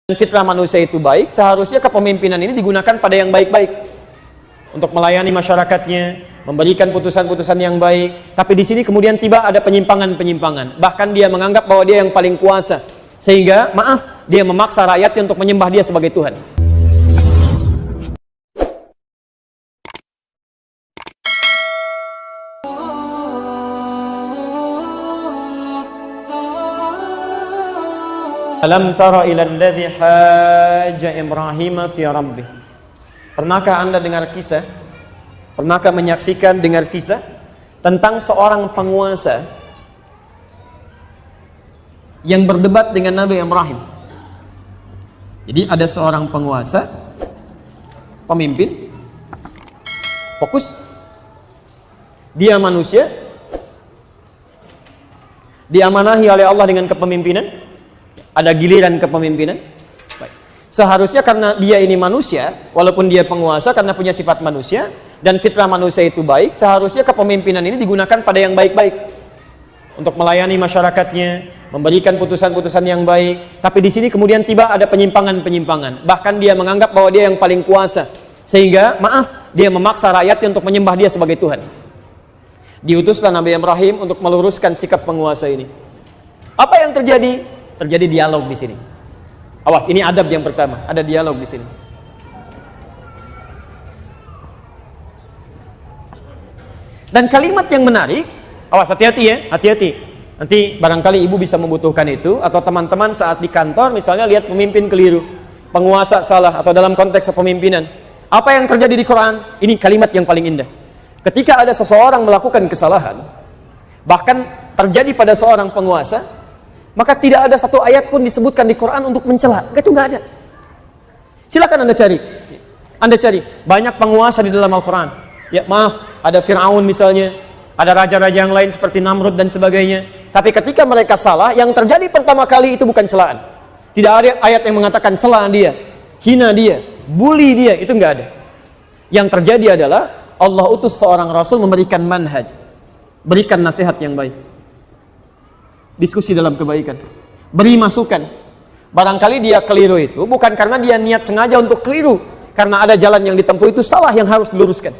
Fitrah manusia itu baik, seharusnya kepemimpinan ini digunakan pada yang baik-baik untuk melayani masyarakatnya, memberikan putusan-putusan yang baik. Tapi di sini kemudian tiba ada penyimpangan-penyimpangan. Bahkan dia menganggap bahwa dia yang paling kuasa, sehingga dia memaksa rakyatnya untuk menyembah dia sebagai Tuhan. Alam tara ila alladhi haja Ibrahim fi rabbih. Pernahkah Anda dengar kisah? Pernahkah menyaksikan dengar kisah tentang seorang penguasa yang berdebat dengan Nabi Ibrahim? Jadi ada seorang penguasa, pemimpin, fokus, dia manusia, diamanahi oleh Allah dengan kepemimpinan. Ada giliran kepemimpinan. Baik. Seharusnya karena dia ini manusia, walaupun dia penguasa karena punya sifat manusia, dan fitrah manusia itu baik, seharusnya kepemimpinan ini digunakan pada yang baik-baik untuk melayani masyarakatnya, memberikan putusan-putusan yang baik. Tapi di sini kemudian tiba ada penyimpangan-penyimpangan. Bahkan dia menganggap bahwa dia yang paling kuasa, sehingga dia memaksa rakyatnya untuk menyembah dia sebagai Tuhan. Diutuslah Nabi Ibrahim untuk meluruskan sikap penguasa ini. Apa yang terjadi? Terjadi dialog di sini. Awas, ini adab yang pertama, ada dialog di sini. Dan kalimat yang menarik, awas, hati-hati ya, hati-hati. Nanti barangkali ibu bisa membutuhkan itu, atau teman-teman saat di kantor misalnya lihat pemimpin keliru, penguasa salah, atau dalam konteks kepemimpinan. Apa yang terjadi di Quran? Ini kalimat yang paling indah. Ketika ada seseorang melakukan kesalahan, bahkan terjadi pada seorang penguasa, maka tidak ada satu ayat pun disebutkan di Quran untuk mencela. Itu nggak ada. Silakan Anda cari. Anda cari. Banyak penguasa di dalam Al-Quran. Ya maaf, ada Fir'aun misalnya, ada raja-raja yang lain seperti Namrud dan sebagainya. Tapi ketika mereka salah, yang terjadi pertama kali itu bukan celaan. Tidak ada ayat yang mengatakan cela dia, hina dia, bully dia. Itu nggak ada. Yang terjadi adalah Allah utus seorang Rasul memberikan manhaj, berikan nasihat yang baik. Diskusi dalam kebaikan, beri masukan. Barangkali dia keliru itu bukan karena dia niat sengaja untuk keliru, karena ada jalan yang ditempuh itu salah yang harus diluruskan.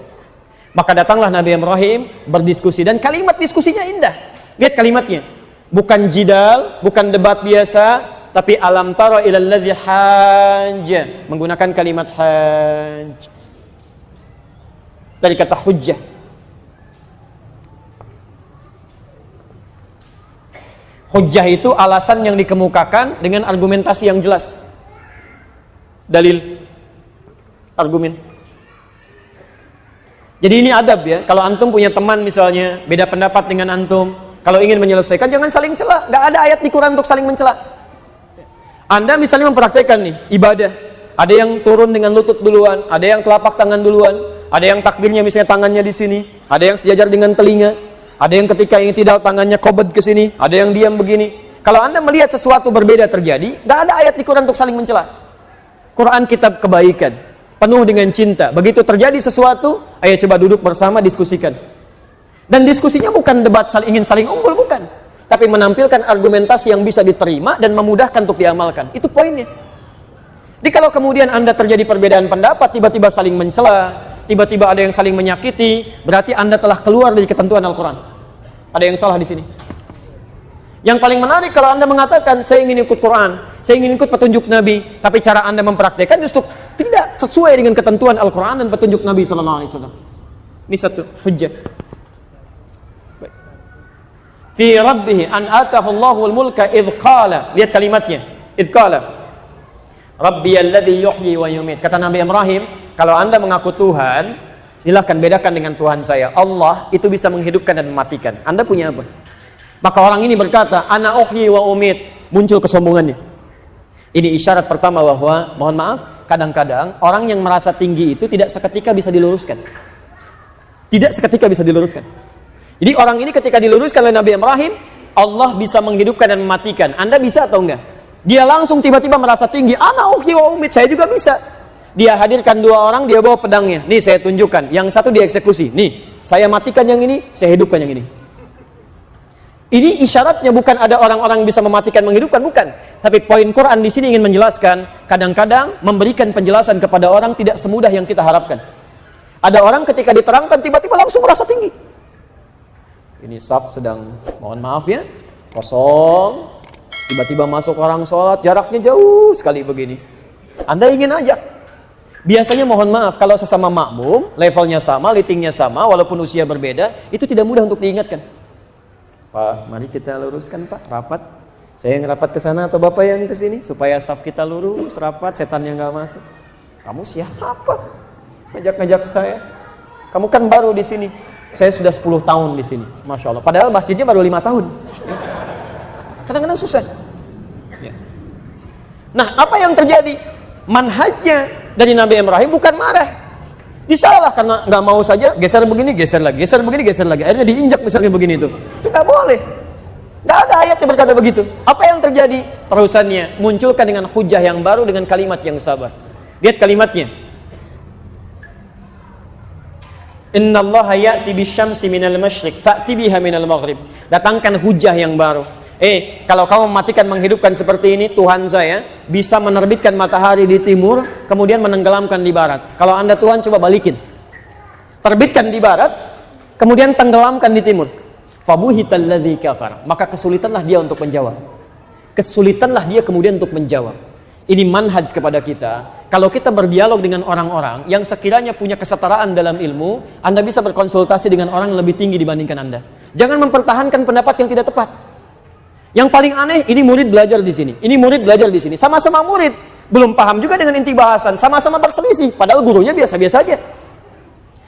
Maka datanglah Nabi Ibrahim berdiskusi, dan kalimat diskusinya indah. Lihat kalimatnya, bukan jidal, bukan debat biasa, tapi alam tara ilal ladzi hajja, menggunakan kalimat hajj dari kata hujjah. Hujjah itu alasan yang dikemukakan dengan argumentasi yang jelas. Dalil, argumen. Jadi ini adab ya. Kalau antum punya teman misalnya beda pendapat dengan antum, kalau ingin menyelesaikan jangan saling cela. Gak ada ayat di Quran untuk saling mencela. Anda misalnya mempraktekkan nih ibadah, ada yang turun dengan lutut duluan, ada yang telapak tangan duluan, ada yang takbirnya misalnya tangannya di sini, ada yang sejajar dengan telinga. Ada yang ketika ingin tidak tangannya kobet ke sini, ada yang diam begini. Kalau Anda melihat sesuatu berbeda terjadi, nggak ada ayat di Quran untuk saling mencela. Quran kitab kebaikan, penuh dengan cinta. Begitu terjadi sesuatu, ayo coba duduk bersama diskusikan. Dan diskusinya bukan debat ingin saling unggul, bukan. Tapi menampilkan argumentasi yang bisa diterima dan memudahkan untuk diamalkan. Itu poinnya. Jadi kalau kemudian Anda terjadi perbedaan pendapat, tiba-tiba saling mencela, tiba-tiba ada yang saling menyakiti, berarti Anda telah keluar dari ketentuan Al-Quran. Ada yang salah di sini. Yang paling menarik kalau Anda mengatakan saya ingin ikut Quran, saya ingin ikut petunjuk Nabi, tapi cara Anda mempraktekkan justru tidak sesuai dengan ketentuan Al-Quran dan petunjuk Nabi SAW. Ini satu hujjah. Fi rabbih an atahu Allahul mulka idh qala. Lihat kalimatnya, idh qala Rabbi alladhi yuhyi wa yumit. Kata Nabi Ibrahim, kalau Anda mengaku Tuhan, silahkan bedakan dengan Tuhan saya. Allah itu bisa menghidupkan dan mematikan. Anda punya apa? Maka orang ini berkata, ana uhyi wa umit. Muncul kesombongannya. Ini isyarat pertama bahwa, mohon maaf, kadang-kadang orang yang merasa tinggi itu tidak seketika bisa diluruskan. Tidak seketika bisa diluruskan. Jadi orang ini ketika diluruskan oleh Nabi Ibrahim, Allah bisa menghidupkan dan mematikan. Anda bisa atau enggak? Dia langsung tiba-tiba merasa tinggi. Ana uhyi wa umit, saya juga bisa. Dia hadirkan dua orang, dia bawa pedangnya. Nih saya tunjukkan, yang satu dieksekusi. Nih, saya matikan yang ini, saya hidupkan yang ini. Ini isyaratnya bukan ada orang-orang bisa mematikan menghidupkan, bukan. Tapi poin Quran di sini ingin menjelaskan, kadang-kadang memberikan penjelasan kepada orang tidak semudah yang kita harapkan. Ada orang ketika diterangkan tiba-tiba langsung merasa tinggi. Ini saf sedang, mohon maaf ya, kosong. Tiba-tiba masuk orang sholat, jaraknya jauh sekali begini. Anda ingin ajak. Biasanya mohon maaf, kalau sesama makmum, levelnya sama, lightingnya sama, walaupun usia berbeda, itu tidak mudah untuk diingatkan. Pak, mari kita luruskan Pak, rapat. Saya yang rapat ke sana atau Bapak yang ke sini, supaya saf kita lurus, rapat, setannya nggak masuk. Kamu siapa? Ngajak-ngajak saya. Kamu kan baru di sini. Saya sudah 10 tahun di sini, Masya Allah. Padahal masjidnya baru 5 tahun. Kadang-kadang susah. Nah, apa yang terjadi? Manhajnya dari Nabi Ibrahim bukan marah. Disalah karena nggak mau saja, geser begini, geser lagi, geser begini, geser lagi. Akhirnya diinjak misalnya begini itu. Itu nggak boleh. Nggak ada ayat yang berkata begitu. Apa yang terjadi? Terusannya munculkan dengan hujah yang baru dengan kalimat yang sabar. Lihat kalimatnya. Innallaha ya'ti bisyamsi minal masyriq fa'ti biha minal maghrib. Datangkan hujah yang baru. Kalau kamu mematikan menghidupkan seperti ini, Tuhan saya bisa menerbitkan matahari di timur, kemudian menenggelamkan di barat. Kalau Anda Tuhan, coba balikin. Terbitkan di barat, kemudian tenggelamkan di timur. Fabuhital ladzi kafar. Maka kesulitanlah dia untuk menjawab. Kesulitanlah dia kemudian untuk menjawab. Ini manhaj kepada kita. Kalau kita berdialog dengan orang-orang yang sekiranya punya kesetaraan dalam ilmu, Anda bisa berkonsultasi dengan orang yang lebih tinggi dibandingkan Anda. Jangan mempertahankan pendapat yang tidak tepat. Yang paling aneh, ini murid belajar di sini, ini murid belajar di sini. Sama-sama murid, belum paham juga dengan inti bahasan, sama-sama berselisih, padahal gurunya biasa-biasa saja.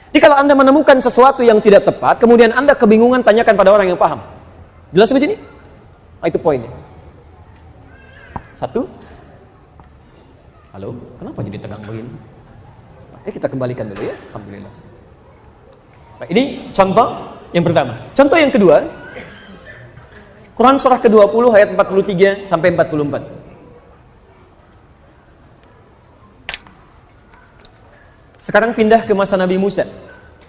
Jadi kalau Anda menemukan sesuatu yang tidak tepat, kemudian Anda kebingungan, tanyakan pada orang yang paham. Jelas di sini? Nah, itu poinnya. Satu. Halo, kenapa jadi tegang begini? Kita kembalikan dulu ya, alhamdulillah. Nah, ini contoh yang pertama. Contoh yang kedua, Quran surah ke-20 ayat 43 sampai 44. Sekarang pindah ke masa Nabi Musa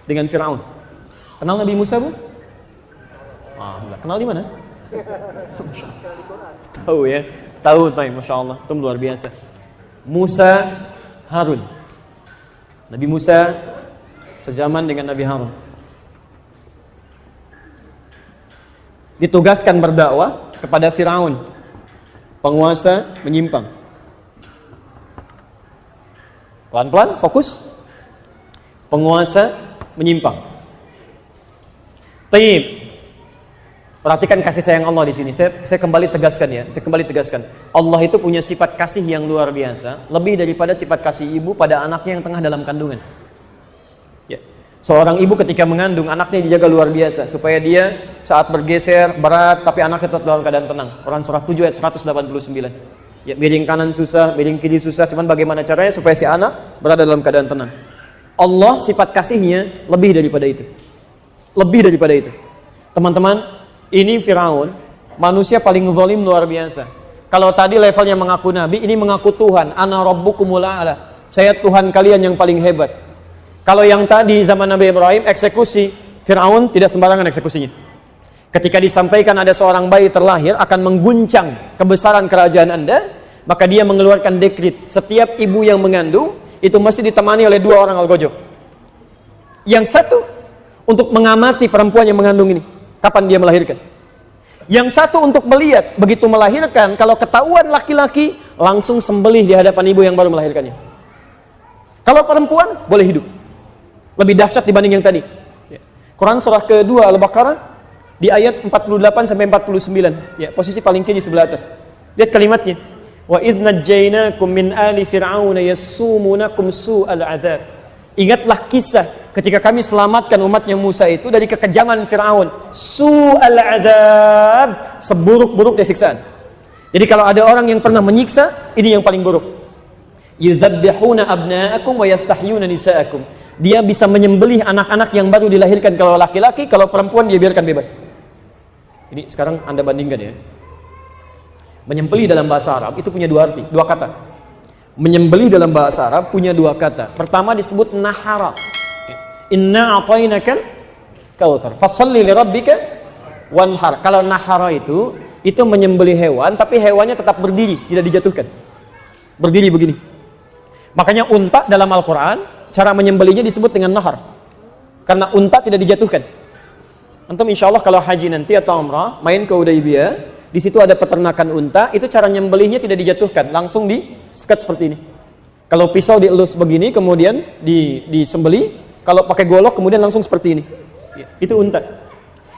dengan Firaun. Kenal Nabi Musa, Bu? Enggak. Kenal di mana? Tahu ya. Tahu, Masya Allah. Itu luar biasa. Musa Harun. Nabi Musa sejaman dengan Nabi Harun. Ditugaskan berdakwah kepada Firaun, penguasa menyimpang. Pelan-pelan, fokus. Penguasa menyimpang. Taib. Perhatikan kasih sayang Allah di sini. Saya kembali tegaskan ya. Saya kembali tegaskan. Allah itu punya sifat kasih yang luar biasa, lebih daripada sifat kasih ibu pada anaknya yang tengah dalam kandungan. Ya. Seorang ibu ketika mengandung, anaknya dijaga luar biasa supaya dia saat bergeser berat tapi anaknya tetap dalam keadaan tenang. Quran surah 7 ayat 189. Ya, miring kanan susah, miring kiri susah, cuman bagaimana caranya supaya si anak berada dalam keadaan tenang. Allah sifat kasihnya lebih daripada itu. Lebih daripada itu. Teman-teman, ini Firaun, manusia paling zalim luar biasa. Kalau tadi levelnya mengaku nabi, ini mengaku Tuhan. Ana rabbukumul a'la. Saya Tuhan kalian yang paling hebat. Kalau yang tadi zaman Nabi Ibrahim eksekusi, Firaun tidak sembarangan eksekusinya. Ketika disampaikan ada seorang bayi terlahir akan mengguncang kebesaran kerajaan Anda, maka dia mengeluarkan dekret, setiap ibu yang mengandung itu mesti ditemani oleh 2 orang algojo. Yang satu untuk mengamati perempuan yang mengandung ini, kapan dia melahirkan. Yang satu untuk melihat, begitu melahirkan, kalau ketahuan laki-laki, langsung sembelih di hadapan ibu yang baru melahirkannya. Kalau perempuan, boleh hidup. Lebih dahsyat dibanding yang tadi. Quran surah ke-2 Al-Baqarah di ayat 48 sampai 49. Ya, posisi paling kiri sebelah atas. Lihat kalimatnya. Wa idz najjaynakum min ali fir'aun yassumunakum su'al 'adzab. Ingatlah kisah ketika kami selamatkan umatnya Musa itu dari kekejaman Firaun. Su'al 'adzab, seburuk-buruknya siksaan. Jadi kalau ada orang yang pernah menyiksa, ini yang paling buruk. Yudzabbihuna abna'akum wa yastahyuna nisa'akum. Dia bisa menyembelih anak-anak yang baru dilahirkan kalau laki-laki, kalau perempuan dia biarkan bebas. Ini sekarang Anda bandingkan ya. Menyembelih dalam bahasa Arab itu punya 2 arti, 2 kata. Menyembelih dalam bahasa Arab punya 2 kata. Pertama disebut nahara. Inna a'tainakal kautsar. Fashalli li rabbika wanhar. Kalau nahara itu itu menyembelih hewan, tapi hewannya tetap berdiri, tidak dijatuhkan. Berdiri begini. Makanya unta dalam Al-Quran, cara menyembelihnya disebut dengan nahar. Karena unta tidak dijatuhkan. Antum insya Allah kalau haji nanti atau umrah, main ke Hudaybiyah, di situ ada peternakan unta, itu cara nyembelihnya tidak dijatuhkan, langsung disekat seperti ini. Kalau pisau dielus begini, kemudian disembelih. Kalau pakai golok, kemudian langsung seperti ini. Itu unta.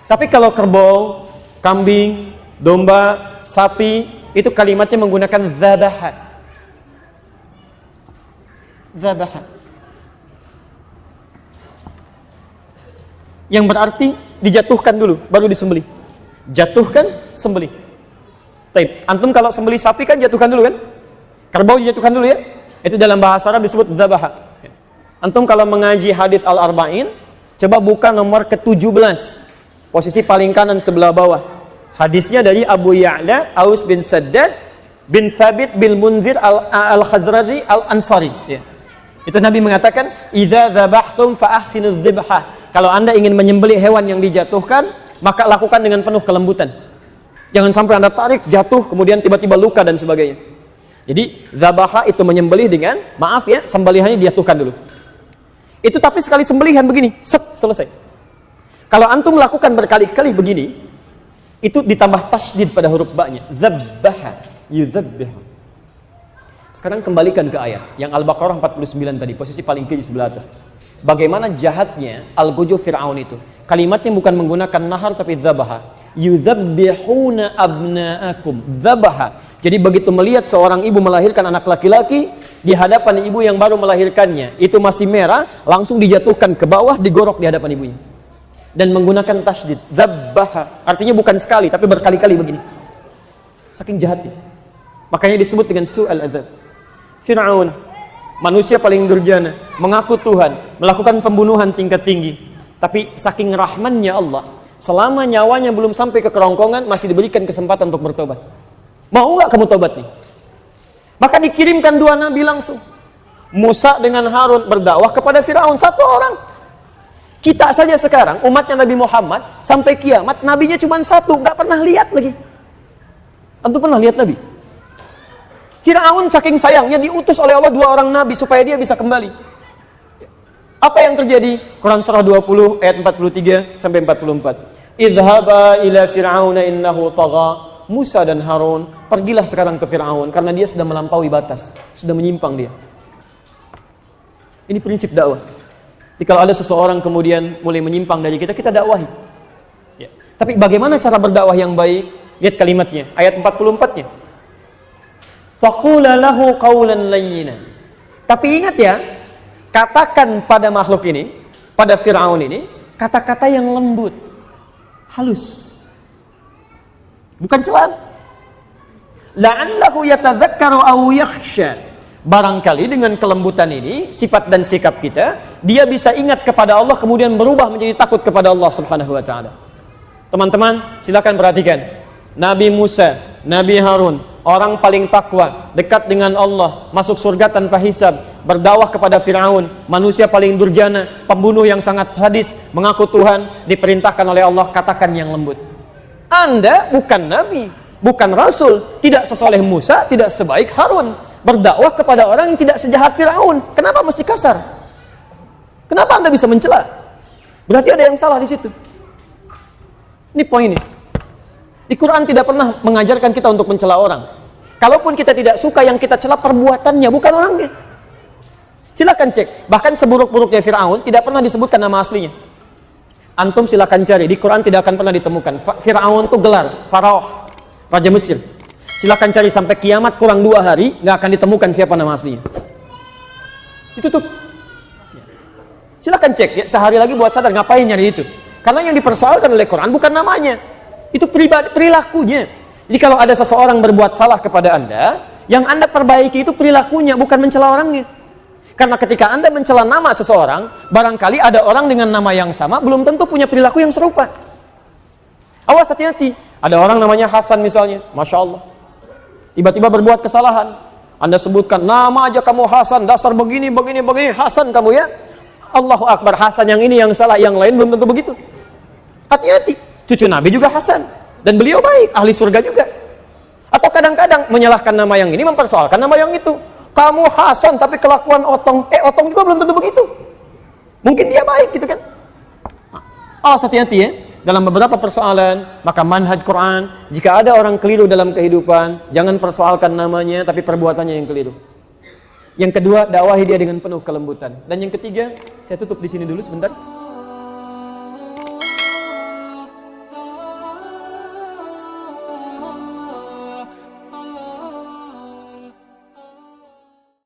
Tapi kalau kerbau, kambing, domba, sapi, itu kalimatnya menggunakan zabaha. Zabaha. Yang berarti dijatuhkan dulu, baru disembelih. Jatuhkan, sembelih. Taib. Antum kalau sembelih sapi kan jatuhkan dulu kan? Kerbau dijatuhkan dulu ya? Itu dalam bahasa Arab disebut zabaha. Antum kalau mengaji hadis Al-Arba'in, coba buka nomor ke-17. Posisi paling kanan sebelah bawah. Hadisnya dari Abu Ya'la, Aus bin Saddad, bin Thabit bin Munzir Al-Khazraji Al-Ansari. Ya. Itu Nabi mengatakan, "Idza dzabhtum fa ahsinudz dzibhah." Kalau Anda ingin menyembelih hewan yang dijatuhkan, maka lakukan dengan penuh kelembutan. Jangan sampai Anda tarik, jatuh, kemudian tiba-tiba luka dan sebagainya. Jadi, zabaha itu menyembelih dengan, maaf ya, sembelihannya dijatuhkan dulu. Itu tapi sekali sembelihan begini, set, selesai. Kalau antum melakukan berkali-kali begini, itu ditambah tasydid pada huruf ba-nya. Zabbaha, yuzabbihu. Sekarang kembalikan ke ayat yang Al-Baqarah 49 tadi, posisi paling kiri sebelah atas. Bagaimana jahatnya Al-Guju Fir'aun itu. Kalimatnya bukan menggunakan nahar tapi zabaha. Yuzabbihuna abna'akum. Zabaha. Jadi begitu melihat seorang ibu melahirkan anak laki-laki di hadapan ibu yang baru melahirkannya, itu masih merah, langsung dijatuhkan ke bawah, digorok di hadapan ibunya. Dan menggunakan tasydid, zabbaha. Artinya bukan sekali, tapi berkali-kali begini. Saking jahatnya. Makanya disebut dengan su'al adzab. Fir'aun, manusia paling durjana, mengaku Tuhan, melakukan pembunuhan tingkat tinggi. Tapi saking rahmannya Allah, selama nyawanya belum sampai ke kerongkongan, masih diberikan kesempatan untuk bertobat. Mau nggak kamu tobat nih? Maka dikirimkan dua nabi langsung. Musa dengan Harun berdakwah kepada Fir'aun, satu orang. Kita saja sekarang, umatnya Nabi Muhammad, sampai kiamat, nabinya cuma satu, nggak pernah lihat lagi. Antum pernah lihat nabi? Fir'aun saking sayangnya diutus oleh Allah dua orang nabi supaya dia bisa kembali. Apa yang terjadi? Quran surah 20 ayat 43 sampai 44. Idhaba ila Fir'auna innahu tagha. Musa dan Harun, pergilah sekarang ke Fir'aun karena dia sudah melampaui batas, sudah menyimpang dia. Ini prinsip dakwah. Jadi kalau ada seseorang kemudian mulai menyimpang dari kita, kita dakwahi. Ya. Tapi bagaimana cara berdakwah yang baik? Lihat kalimatnya, ayat 44-nya. Faqula lahu qawlan layyinan. Tapi ingat ya, katakan pada makhluk ini, pada Fir'aun ini, kata-kata yang lembut, halus. Bukan celaan. La'allahu yatadzakkaru aw yakhsha. Barangkali dengan kelembutan ini, sifat dan sikap kita, dia bisa ingat kepada Allah kemudian berubah menjadi takut kepada Allah Subhanahu wa taala. Teman-teman, silakan perhatikan. Nabi Musa, Nabi Harun, orang paling takwa, dekat dengan Allah, masuk surga tanpa hisab, berdakwah kepada Fir'aun, manusia paling durjana, pembunuh yang sangat sadis, mengaku Tuhan, diperintahkan oleh Allah katakan yang lembut. Anda bukan nabi, bukan rasul, tidak sesoleh Musa, tidak sebaik Harun. Berdakwah kepada orang yang tidak sejahat Fir'aun. Kenapa mesti kasar? Kenapa Anda bisa mencela? Berarti ada yang salah di situ. Ini poinnya. Di Quran tidak pernah mengajarkan kita untuk mencela orang. Kalaupun kita tidak suka, yang kita cela perbuatannya, bukan orangnya. Silakan cek. Bahkan seburuk-buruknya Fir'aun tidak pernah disebutkan nama aslinya. Antum silakan cari, di Quran tidak akan pernah ditemukan. Fir'aun itu gelar, Faraoh, Raja Mesir. Silakan cari sampai kiamat kurang 2 hari, nggak akan ditemukan siapa nama aslinya. Itu tuh. Silakan cek, ya, sehari lagi buat sadar ngapain nyari itu. Karena yang dipersoalkan oleh Quran bukan namanya, itu perilakunya. Jadi kalau ada seseorang berbuat salah kepada Anda, yang Anda perbaiki itu perilakunya, bukan mencela orangnya. Karena ketika Anda mencela nama seseorang, barangkali ada orang dengan nama yang sama, belum tentu punya perilaku yang serupa. Awas, hati-hati. Ada orang namanya Hasan misalnya, Masya Allah. Tiba-tiba berbuat kesalahan. Anda sebutkan, nama aja kamu Hasan, dasar begini, Hasan kamu ya. Allahu Akbar, Hasan yang ini yang salah, yang lain belum tentu begitu. Hati-hati. Cucu Nabi juga Hasan. Dan beliau baik, ahli surga juga. Atau kadang-kadang menyalahkan nama yang ini, mempersoalkan nama yang itu. Kamu Hasan tapi kelakuan Otong. Otong juga belum tentu begitu. Mungkin dia baik gitu kan. Awas hati-hati ya. Dalam beberapa persoalan, maka manhaj Quran, jika ada orang keliru dalam kehidupan, jangan persoalkan namanya, tapi perbuatannya yang keliru. Yang kedua, dakwahi dia dengan penuh kelembutan. Dan yang ketiga, saya tutup di sini dulu sebentar.